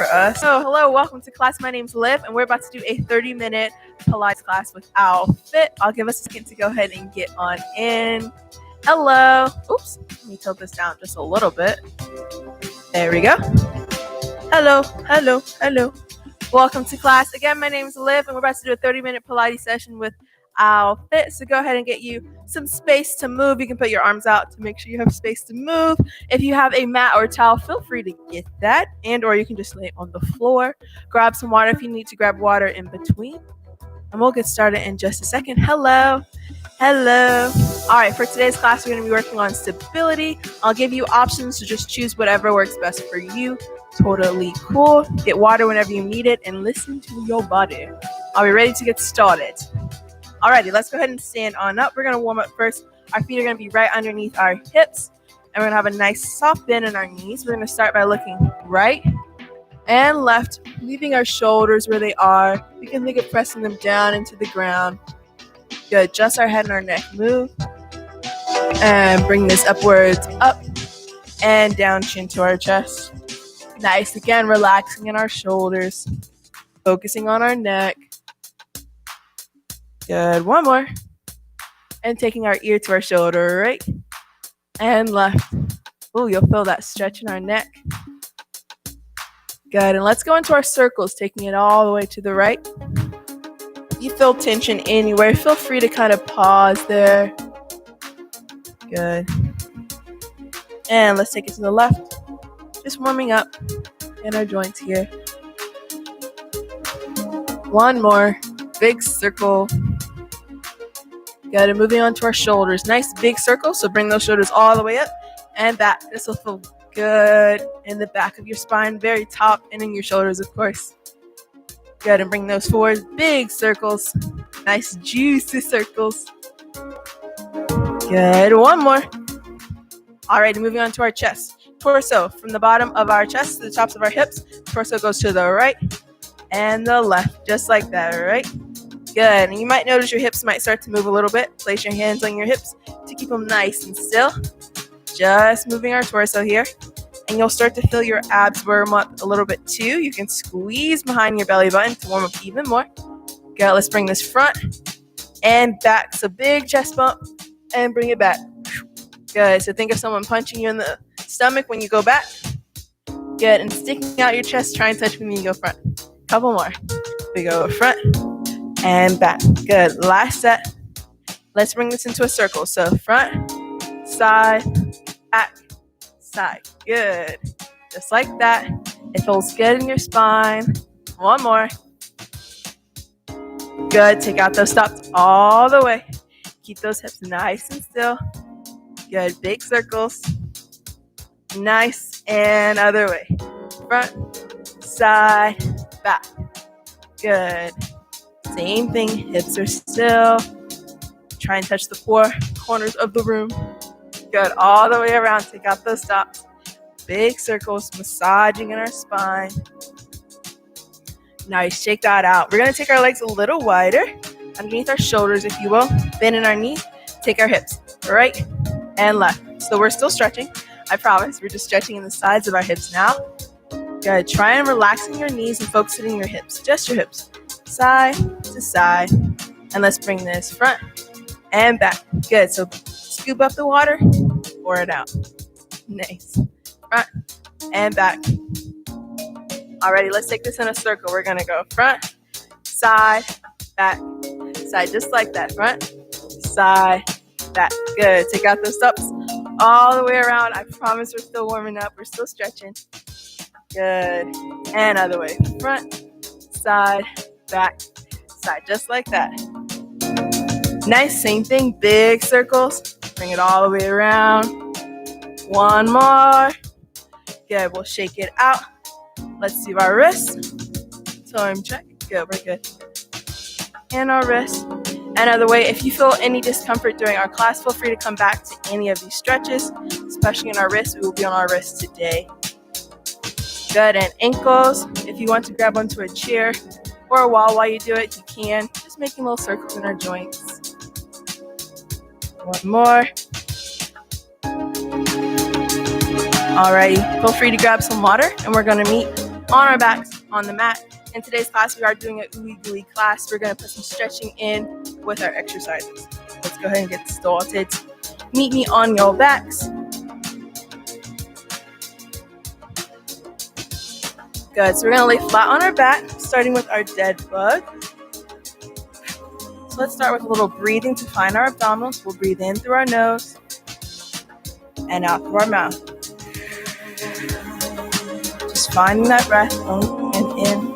for us. So hello, welcome to class. My name's Liv, and we're about to do a 30-minute Pilates class with OwlFit. I'll give us a second to go ahead and get on in. Hello. Oops, let me tilt this down just a little bit. There we go. Hello. Welcome to class. Again, my name's Liv, and we're about to do a 30-minute Pilates session with OwlFit. So go ahead and get you some space to move. You can put your arms out to make sure you have space to move. If you have a mat or a towel, feel free to get that, and or you can just lay on the floor. Grab some water if you need to grab water in between. And we'll get started in just a second. Hello. All right, for today's class, we're going to be working on stability. I'll give you options to just choose whatever works best for you. Totally cool. Get water whenever you need it and listen to your body. Are we ready to get started? Alrighty, let's go ahead and stand on up. We're going to warm up first. Our feet are going to be right underneath our hips, and we're going to have a nice soft bend in our knees. We're going to start by looking right and left, leaving our shoulders where they are. We can think of pressing them down into the ground. Good. Just our head and our neck move. And bring this upwards, up and down, chin to our chest. Nice. Again, relaxing in our shoulders, focusing on our neck. Good. One more. And taking our ear to our shoulder, right and left. Oh, you'll feel that stretch in our neck. Good. And let's go into our circles, taking it all the way to the right. If you feel tension anywhere, feel free to kind of pause there. Good. And let's take it to the left. Just warming up in our joints here. One more. Big circle. Good. And moving on to our shoulders. Nice big circle. So bring those shoulders all the way up and back. This will feel good in the back of your spine, very top, and in your shoulders, of course. Good. And bring those forward. Big circles. Nice juicy circles. Good. One more. All right. Moving on to our chest. Torso. From the bottom of our chest to the tops of our hips. Torso goes to the right and the left. Just like that. All right. Good. And you might notice your hips might start to move a little bit. Place your hands on your hips to keep them nice and still. Just moving our torso here. And you'll start to feel your abs warm up a little bit too. You can squeeze behind your belly button to warm up even more. Good. Let's bring this front and back. So big chest bump and bring it back. Good. So think of someone punching you in the stomach when you go back. Good. And sticking out your chest. Try and touch me when you go front. Couple more. We go front and back. Good. Last set. Let's bring this into a circle. So front, side, back, side. Good. Just like that. It feels good in your spine. One more. Good. Take out those stops all the way. Keep those hips nice and still. Good. Big circles. Nice. And other way. Front, side, back. Good. Same thing. Hips are still. Try and touch the four corners of the room. Good. All the way around. Take out those stops. Big circles. Massaging in our spine. Nice. Shake that out. We're going to take our legs a little wider. Underneath our shoulders, if you will. Bend in our knees. Take our hips. Right and left. So we're still stretching. I promise. We're just stretching in the sides of our hips now. Good. Try and relaxing your knees and focusing on your hips. Just your hips. Side to side. And let's bring this front and back. Good. So scoop up the water. Pour it out. Nice. Front and back. Alrighty. Let's take this in a circle. We're going to go front, side, back, side. Just like that. Front, side, back. Good. Take out those stops all the way around. I promise we're still warming up. We're still stretching. Good. And other way. Front, side, back, side. Just like that. Nice. Same thing. Big circles. Bring it all the way around. One more. Good. We'll shake it out. Let's do our wrists. Arm check. Good. We're good. And our wrists. Another way, if you feel any discomfort during our class, feel free to come back to any of these stretches, especially in our wrists. We will be on our wrists today. Good. And ankles. If you want to grab onto a chair or a wall while you do it, you can. Just making little circles in our joints. One more. Alrighty. Feel free to grab some water, and we're going to meet on our backs on the mat. In today's class, we are doing an ooey gooey class. We're going to put some stretching in with our exercises. Let's go ahead and get started. Meet me on your backs. Good. So we're going to lay flat on our back, starting with our dead bug. So let's start with a little breathing to find our abdominals. We'll breathe in through our nose and out through our mouth. Just finding that breath, going in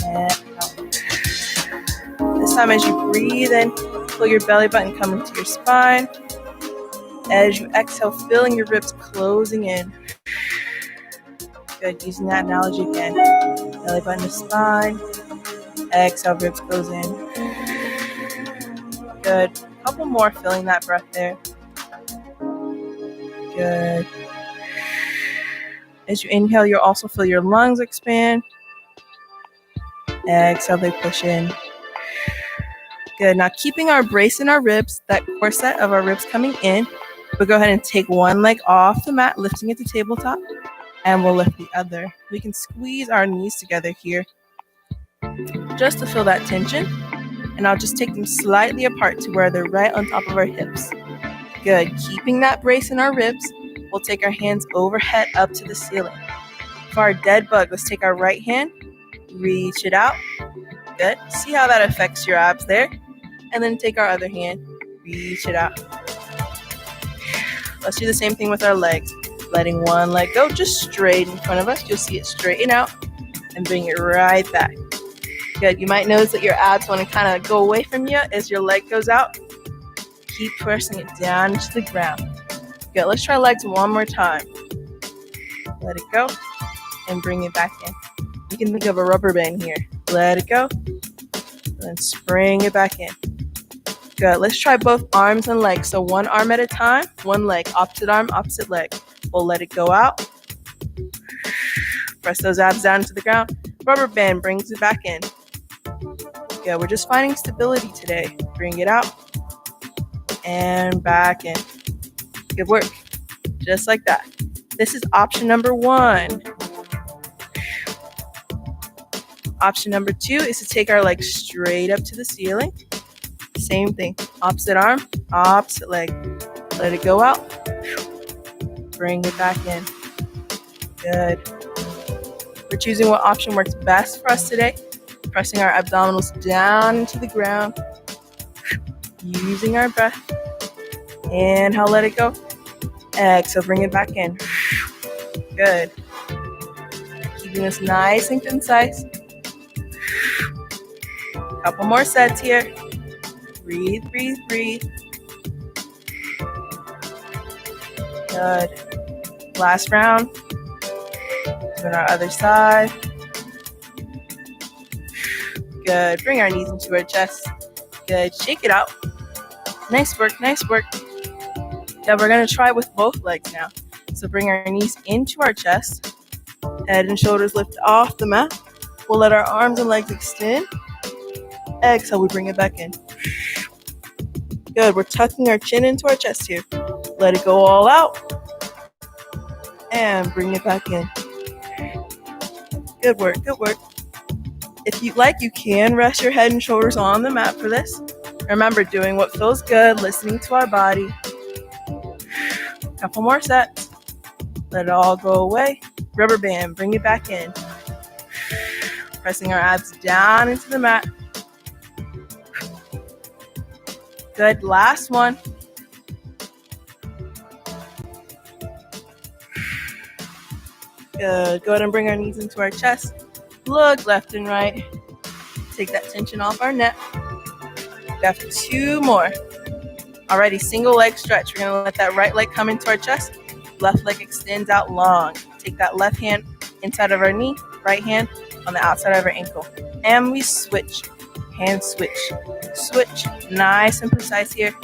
and out. This time as you breathe in, pull your belly button coming to your spine. As you exhale, feeling your ribs closing in. Good, using that analogy again. Belly button to spine. Exhale, ribs close in. Good. A couple more, feeling that breath there. Good. As you inhale, you'll also feel your lungs expand. Exhale, they push in. Good. Now keeping our brace in our ribs, that corset of our ribs coming in, we'll go ahead and take one leg off the mat, lifting it to tabletop, and we'll lift the other. We can squeeze our knees together here just to feel that tension. And I'll just take them slightly apart to where they're right on top of our hips. Good. Keeping that brace in our ribs, we'll take our hands overhead up to the ceiling. For our dead bug, let's take our right hand, reach it out. Good. See how that affects your abs there. And then take our other hand, reach it out. Let's do the same thing with our legs. Letting one leg go just straight in front of us. You'll see it straighten out and bring it right back. Good. You might notice that your abs want to kind of go away from you as your leg goes out. Keep pressing it down into the ground. Good. Let's try legs one more time. Let it go and bring it back in. You can think of a rubber band here. Let it go and then spring it back in. Good. Let's try both arms and legs. So one arm at a time, one leg, opposite arm, opposite leg. We'll let it go out. Press those abs down into the ground. Rubber band brings it back in. Good. We're just finding stability today. Bring it out and back in. Good work. Just like that. This is option number 1. Option number 2 is to take our legs straight up to the ceiling. Same thing. Opposite arm, opposite leg. Let it go out. Bring it back in. Good. We're choosing what option works best for us today. Pressing our abdominals down into the ground. Using our breath. Inhale, let it go. Exhale, bring it back in. Good. Keeping this nice and concise. Couple more sets here. Breathe, breathe, breathe. Good. Last round. Doing our other side. Good. Bring our knees into our chest. Good. Shake it out. Nice work, nice work. Yeah, we're going to try with both legs now. So bring our knees into our chest. Head and shoulders lift off the mat. We'll let our arms and legs extend. Exhale, we bring it back in. Good. We're tucking our chin into our chest here. Let it go all out. And bring it back in. Good work, good work. If you'd like, you can rest your head and shoulders on the mat for this. Remember, doing what feels good, listening to our body. Couple more sets. Let it all go away. Rubber band, bring it back in. Pressing our abs down into the mat. Good. Last one. Good. Go ahead and bring our knees into our chest. Look left and right. Take that tension off our neck. We have 2 more. Alrighty, single leg stretch. We're going to let that right leg come into our chest. Left leg extends out long. Take that left hand inside of our knee. Right hand on the outside of our ankle. And we switch. Hand switch. Switch. Nice and precise here.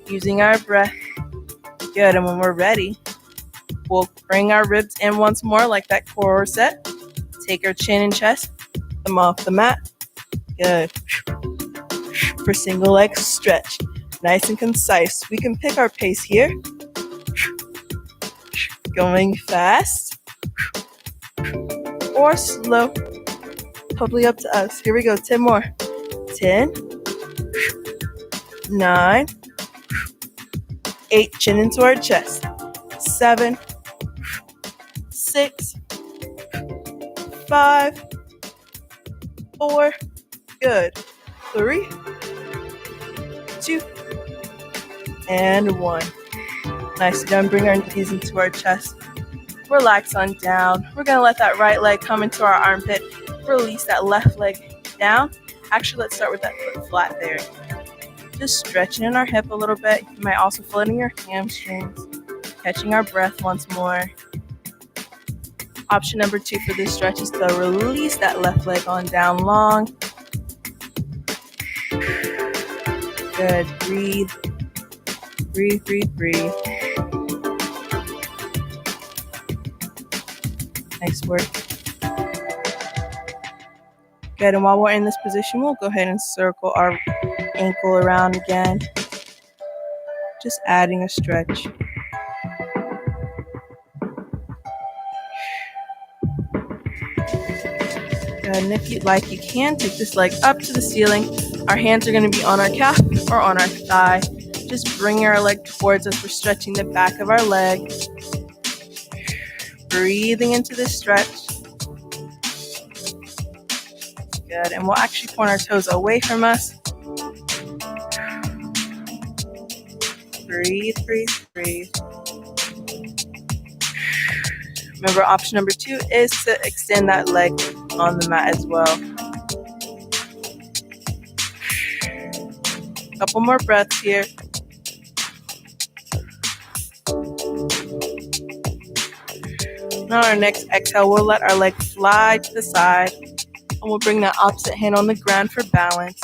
Using our breath. Good. And when we're ready, we'll bring our ribs in once more like that corset. Take our chin and chest. Them off the mat. Good. For single leg stretch. Nice and concise. We can pick our pace here. Going fast. or slow. Totally up to us. Here we go. 10 more. 10, 9, 8. Chin into our chest. 7, 6, 5, 4. Good. 3, 2, and 1. Nice. Done. Bring our knees into our chest. Relax on down. We're going to let that right leg come into our armpit. Release that left leg down. Actually, let's start with that foot flat there. Just stretching in our hip a little bit. You might also feel it in your hamstrings. Catching our breath once more. Option number 2 for this stretch is to release that left leg on down long. Good. Breathe. Breathe, breathe, breathe. Nice work. Good, and while we're in this position, we'll go ahead and circle our ankle around again. Just adding a stretch. Good, and if you'd like, you can take this leg up to the ceiling. Our hands are going to be on our calf or on our thigh. Just bringing our leg towards us. We're stretching the back of our leg. Breathing into this stretch. Good, and we'll actually point our toes away from us. Breathe, breathe, breathe. Remember, option number 2 is to extend that leg on the mat as well. Couple more breaths here. Now our next exhale, we'll let our leg fly to the side. And we'll bring that opposite hand on the ground for balance.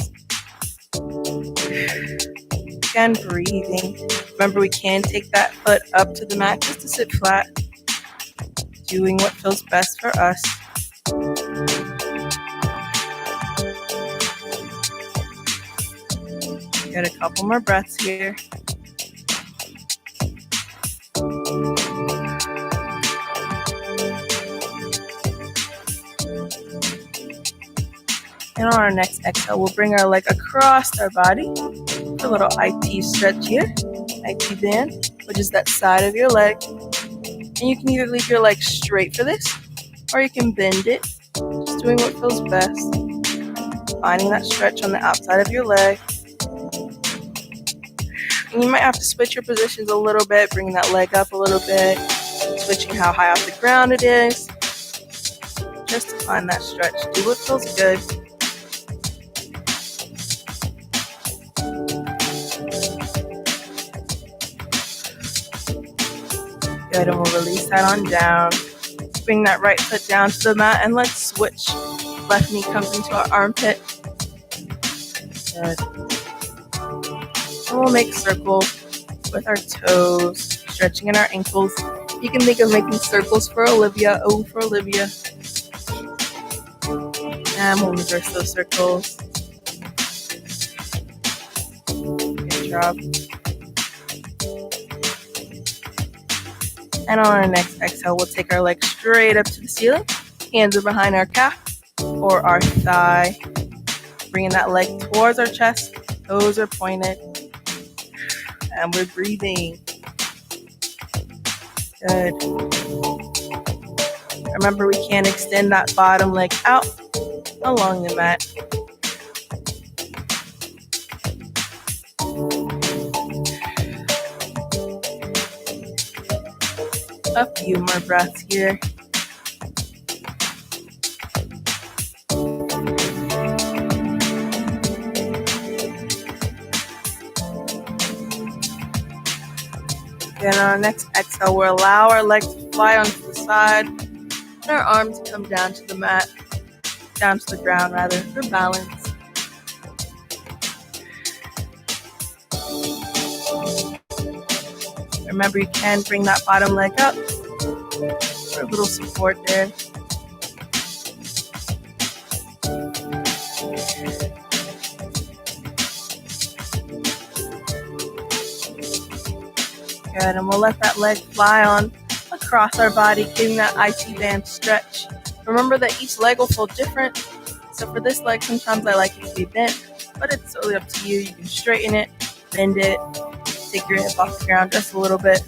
Again, breathing. Remember, we can take that foot up to the mat just to sit flat. Doing what feels best for us. Get a couple more breaths here. And on our next exhale, we'll bring our leg across our body. A little IT stretch here. IT band, which is that side of your leg. And you can either leave your leg straight for this, or you can bend it. Just doing what feels best. Finding that stretch on the outside of your leg. And you might have to switch your positions a little bit, bringing that leg up a little bit, switching how high off the ground it is. Just to find that stretch. Do what feels good. Good, and we'll release that on down. Bring that right foot down to the mat, and let's switch. Left knee comes into our armpit. Good. And we'll make circles with our toes, stretching in our ankles. You can think of making circles for Olivia. O for Olivia. And we'll reverse those circles. Good job. And on our next exhale, we'll take our leg straight up to the ceiling. Hands are behind our calf or our thigh. Bringing that leg towards our chest. Toes are pointed. And we're breathing. Good. Remember, we can extend that bottom leg out along the mat. A few more breaths here. Then on our next exhale, we'll allow our legs to fly onto the side and our arms come down to the mat, down to the ground rather, for balance. Remember, you can bring that bottom leg up for a little support there. Good, and we'll let that leg fly on across our body, getting that IT band stretch. Remember that each leg will feel different. So for this leg, sometimes I like it to be bent, but it's totally up to you. You can straighten it, bend it, take your hip off the ground just a little bit.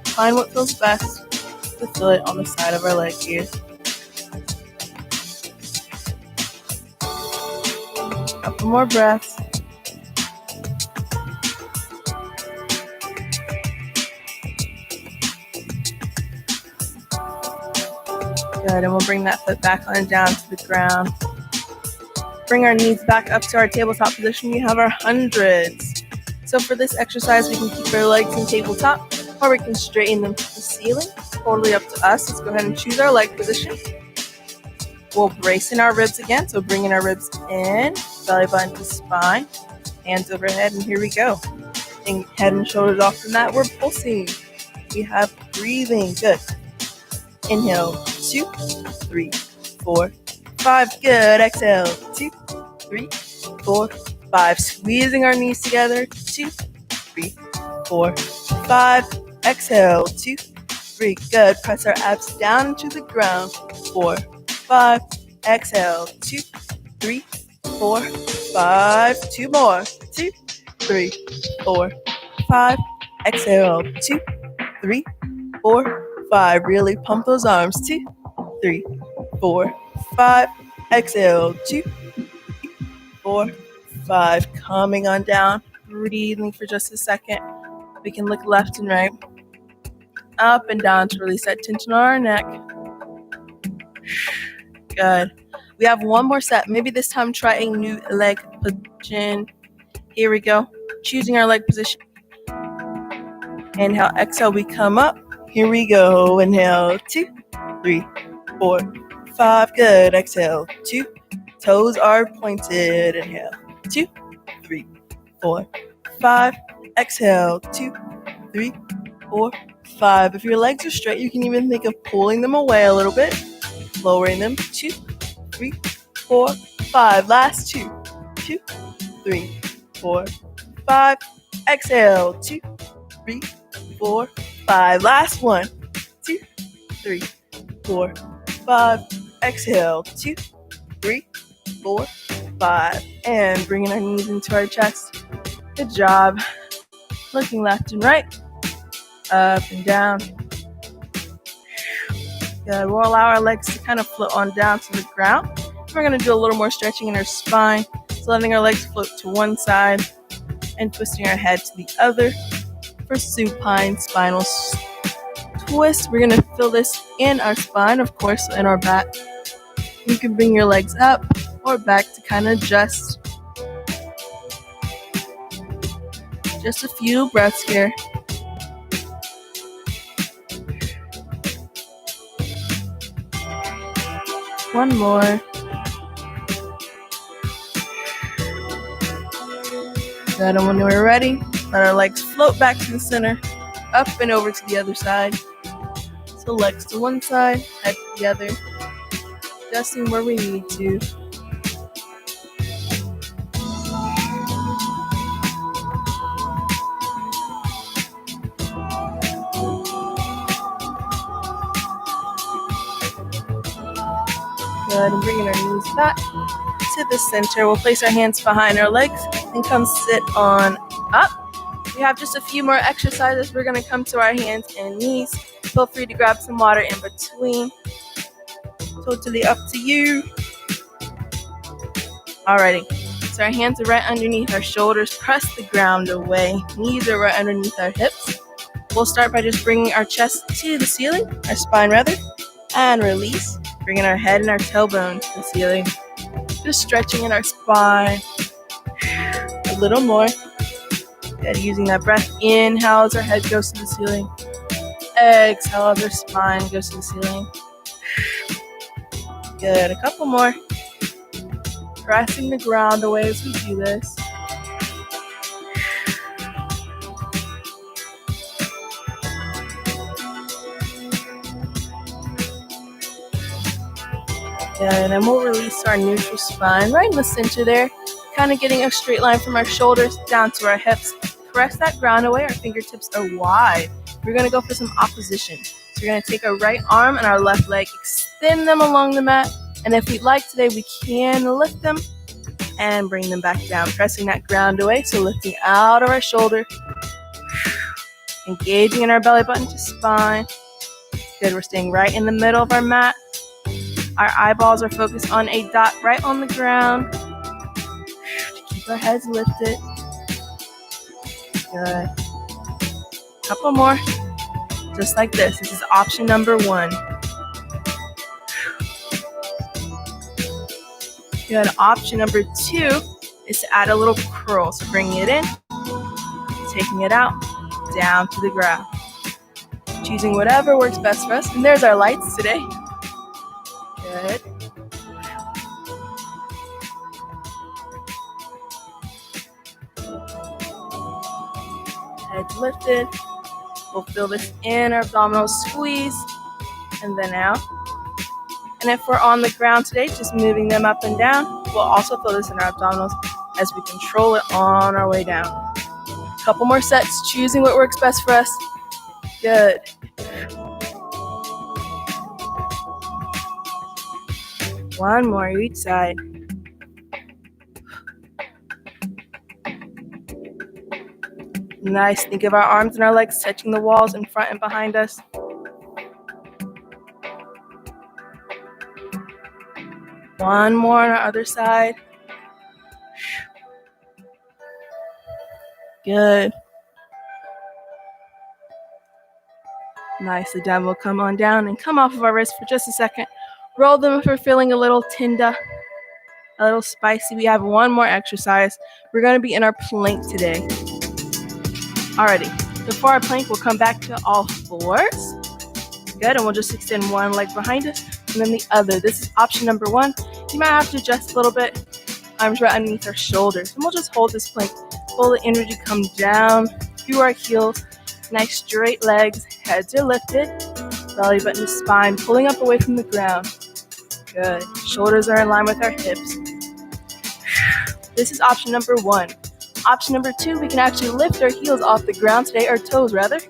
Find what feels best to feel it on the side of our leg here. Couple more breaths. Good, and we'll bring that foot back on down to the ground. Bring our knees back up to our tabletop position. We have our hundreds. So for this exercise, we can keep our legs in tabletop, or we can straighten them to the ceiling. Totally up to us. Let's go ahead and choose our leg position. We'll brace in our ribs again. So bringing our ribs in, belly button to spine, hands overhead, and here we go. And head and shoulders off from that. We're pulsing. We have breathing. Good. Inhale, 2, 3, 4, 5. Good. Exhale, 2, 3, 4, 5. Squeezing our knees together. 2, 3, 4, 5. Exhale, 2, 3. Good. Press our abs down into the ground. 4, 5. Exhale, 2, 3, 4, 5. 2 more. 2, 3, 4, 5. Exhale, 2, 3, 4, 5. Really pump those arms. 2, 3, 4, 5. Exhale, 2, 3, 4, 5. Coming on down. Breathing for just a second. We can look left and right. Up and down to release that tension on our neck. Good. We have one more set. Maybe this time try a new leg position. Here we go. Choosing our leg position. Inhale, exhale, we come up. Here we go. Inhale, 2, 3, 4, 5. Good. Exhale, 2. Toes are pointed. Inhale, 2, 3, 4, 5. Exhale, 2, 3, 4, 5. If your legs are straight, you can even think of pulling them away a little bit. Lowering them. 2, 3, 4, 5. Last 2, 2, 3, 4, 5. Exhale, 2, 3, 4, 5. Last 1, 2, 3, 4, 5. Exhale, 2, 3, 4, 5. And bringing our knees into our chest. Good job. Looking left and right. Up and down. Good. We'll allow our legs to kind of float on down to the ground. We're going to do a little more stretching in our spine. So letting our legs float to one side and twisting our head to the other. For supine spinal twist, we're going to feel this in our spine, of course, in our back. You can bring your legs up or back to kind of adjust. Just a few breaths here. One more. Good, and when we're ready, let our legs float back to the center, up and over to the other side. So legs to one side, head to the other, adjusting where we need to. Good, and bringing our knees back to the center. We'll place our hands behind our legs and come sit on up. We have just a few more exercises. We're going to come to our hands and knees. Feel free to grab some water in between. Totally up to you. Alrighty. So our hands are right underneath our shoulders. Press the ground away. Knees are right underneath our hips. We'll start by just bringing our chest to the ceiling, our spine rather, and release. Bringing our head and our tailbone to the ceiling. Just stretching in our spine. A little more. Good. Using that breath. Inhale as our head goes to the ceiling. Exhale as our spine goes to the ceiling. Good. A couple more. Pressing the ground away as we do this. Good. And then we'll release our neutral spine right in the center there. Kind of getting a straight line from our shoulders down to our hips. Press that ground away. Our fingertips are wide. We're going to go for some opposition. So we're going to take our right arm and our left leg, extend them along the mat. And if we'd like today, we can lift them and bring them back down, pressing that ground away. So lifting out of our shoulder, engaging in our belly button to spine. Good, we're staying right in the middle of our mat. Our eyeballs are focused on a dot right on the ground. Keep our heads lifted. Good. Couple more. Just like this. This is option number 1. Good. Option number 2 is to add a little curl. So bringing it in, taking it out, down to the ground. Choosing whatever works best for us. And there's our lights today. Good. Head lifted. We'll feel this in our abdominal squeeze and then out. And if we're on the ground today, just moving them up and down, we'll also feel this in our abdominals as we control it on our way down. A couple more sets, choosing what works best for us. Good. One more each side. Nice. Think of our arms and our legs touching the walls in front and behind us. One more on our other side. Good. Nicely done. We'll come on down and come off of our wrists for just a second. Roll them if we're feeling a little tender, a little spicy. We have one more exercise. We're going to be in our plank today. Alrighty. So for our plank, we'll come back to all fours. Good. And we'll just extend one leg behind us and then the other. This is option number 1. You might have to adjust a little bit. Arms right underneath our shoulders. And we'll just hold this plank. Feel the energy come down through our heels. Nice straight legs. Heads are lifted. Belly button to spine. Pulling up away from the ground. Good. Shoulders are in line with our hips. This is option number 1. Option number 2, we can actually lift our heels off the ground today, our toes rather.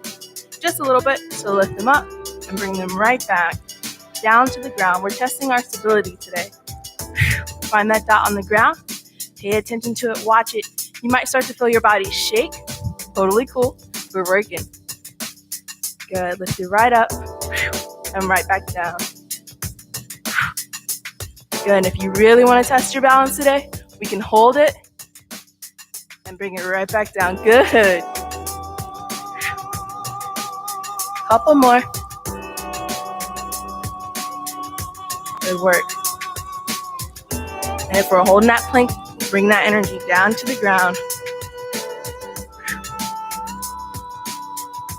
Just a little bit. So lift them up and bring them right back down to the ground. We're testing our stability today. Find that dot on the ground. Pay attention to it. Watch it. You might start to feel your body shake. Totally cool. We're working. Good. Lift it right up and right back down. Good. And if you really want to test your balance today, we can hold it and bring it right back down. Good. Couple more. Good work. And if we're holding that plank, bring that energy down to the ground.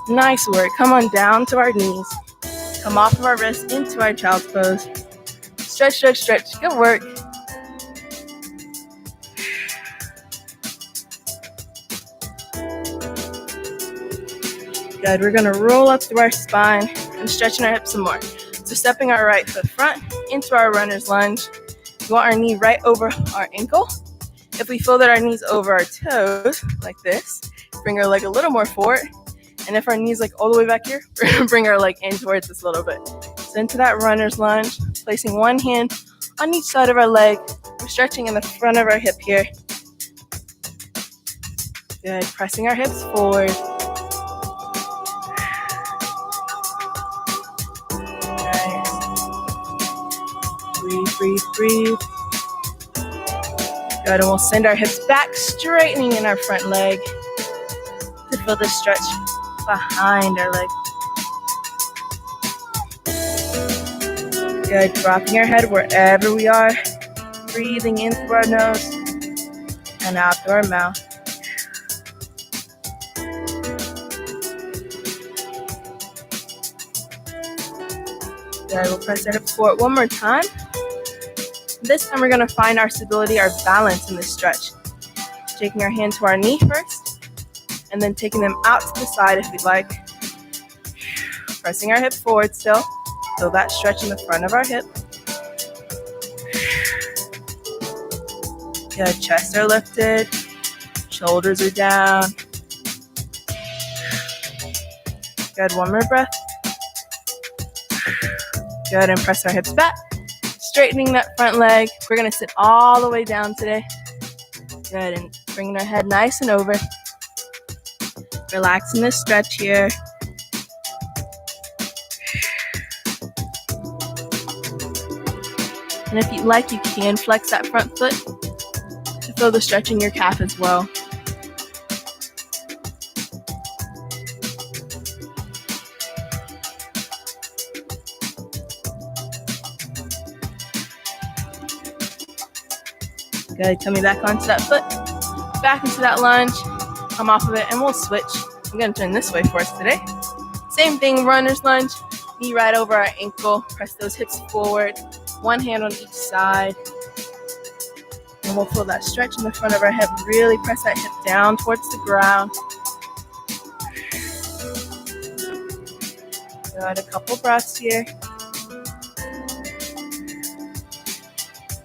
Nice work. Come on down to our knees. Come off of our wrists into our child's pose. Stretch, stretch, stretch. Good work. Good. We're going to roll up through our spine and stretching our hips some more. So stepping our right foot front into our runner's lunge. We want our knee right over our ankle. If we feel that our knee's over our toes, like this, bring our leg a little more forward. And if our knee's like all the way back here, we're going to bring our leg in towards us a little bit. So into that runner's lunge, placing one hand on each side of our leg. We're stretching in the front of our hip here. Good. Pressing our hips forward. Breathe, breathe. Good, and we'll send our hips back, straightening in our front leg to feel the stretch behind our leg. Good, dropping our head wherever we are, breathing in through our nose and out through our mouth. Good, we'll press our hips forward one more time. This time we're going to find our stability, our balance in this stretch. Taking our hand to our knee first, and then taking them out to the side if we'd like. Pressing our hip forward still. Feel that stretch in the front of our hip. Good, chest are lifted. Shoulders are down. Good, one more breath. Good, and press our hips back. Straightening that front leg. We're going to sit all the way down today. Good, and bringing our head nice and over. Relaxing this stretch here. And if you like, you can flex that front foot to feel the stretch in your calf as well. Good, tummy back onto that foot, back into that lunge, come off of it, and we'll switch. I'm going to turn this way for us today. Same thing, runner's lunge, knee right over our ankle, press those hips forward, one hand on each side, and we'll feel that stretch in the front of our hip, really press that hip down towards the ground. Good, a couple breaths here.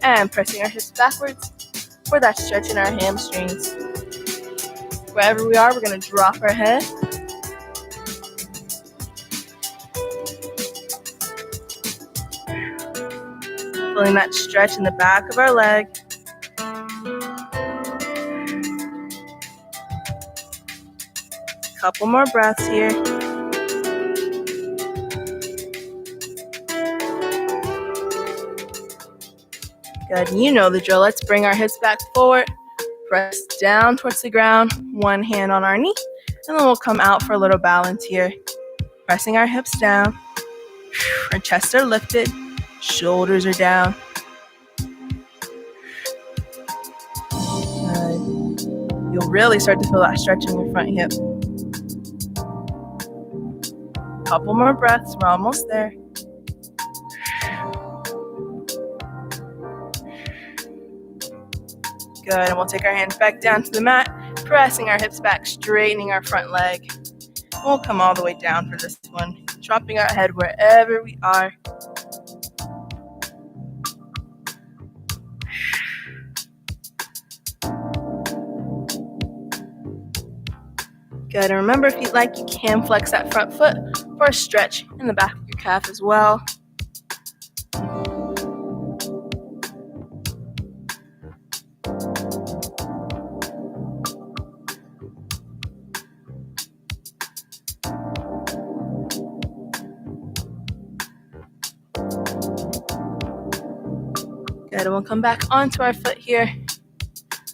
And pressing our hips backwards for that stretch in our hamstrings. Wherever we are, we're going to drop our head. Feeling that stretch in the back of our leg. Couple more breaths here. Good, you know the drill. Let's bring our hips back forward. Press down towards the ground, one hand on our knee, and then we'll come out for a little balance here. Pressing our hips down. Our chests are lifted, shoulders are down. Good. You'll really start to feel that stretch in your front hip. Couple more breaths, we're almost there. Good, and we'll take our hands back down to the mat, pressing our hips back, straightening our front leg. We'll come all the way down for this one, dropping our head wherever we are. Good, and remember, if you'd like, you can flex that front foot for a stretch in the back of your calf as well. Good, and we'll come back onto our foot here.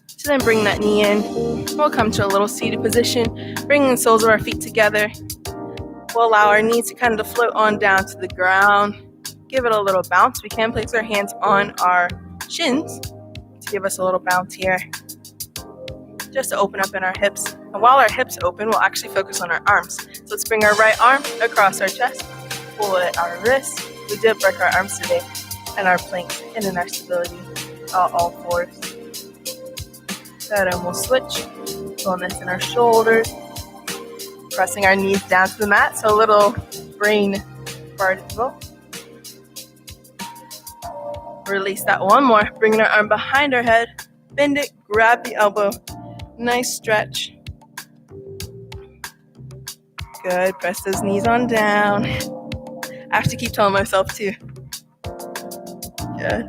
So then bring that knee in. We'll come to a little seated position, bringing the soles of our feet together. We'll allow our knees to kind of float on down to the ground. Give it a little bounce. We can place our hands on our shins to give us a little bounce here, just to open up in our hips. And while our hips open, we'll actually focus on our arms. So let's bring our right arm across our chest, pull at our wrist. We did break our arms today, and our planks, and in our stability, all fours. Good, and we'll switch. Pulling this in our shoulders, pressing our knees down to the mat, so a little brain fart as well. Release that one more, bringing our arm behind our head, bend it, grab the elbow, nice stretch. Good, press those knees on down. I have to keep telling myself too. Good.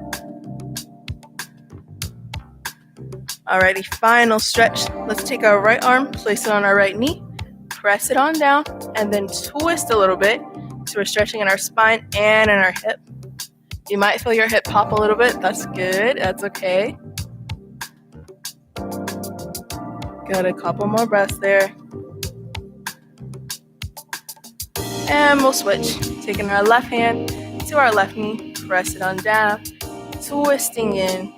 Alrighty, final stretch. Let's take our right arm, place it on our right knee, press it on down, and then twist a little bit. So we're stretching in our spine and in our hip. You might feel your hip pop a little bit. That's good. That's okay. Good, a couple more breaths there. And we'll switch. Taking our left hand to our left knee, press it on down, twisting in.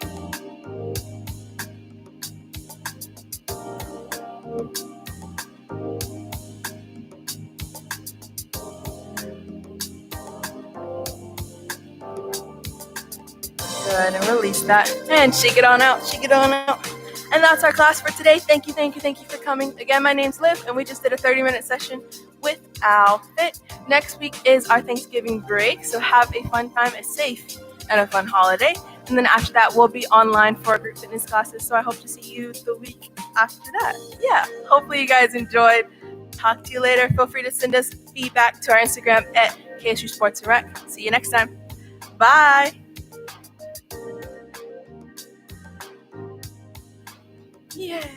Good, and release that. And shake it on out, shake it on out. And that's our class for today. Thank you for coming. Again, my name's Liv, and we just did a 30-minute session with OwlFit. Next week is our Thanksgiving break, so have a fun time, a safe and a fun holiday. And then after that, we'll be online for our group fitness classes, so I hope to see you the week after that. Yeah, hopefully you guys enjoyed. Talk to you later. Feel free to send us feedback to our Instagram at KSU Sports and Rec. See you next time. Bye. Yeah.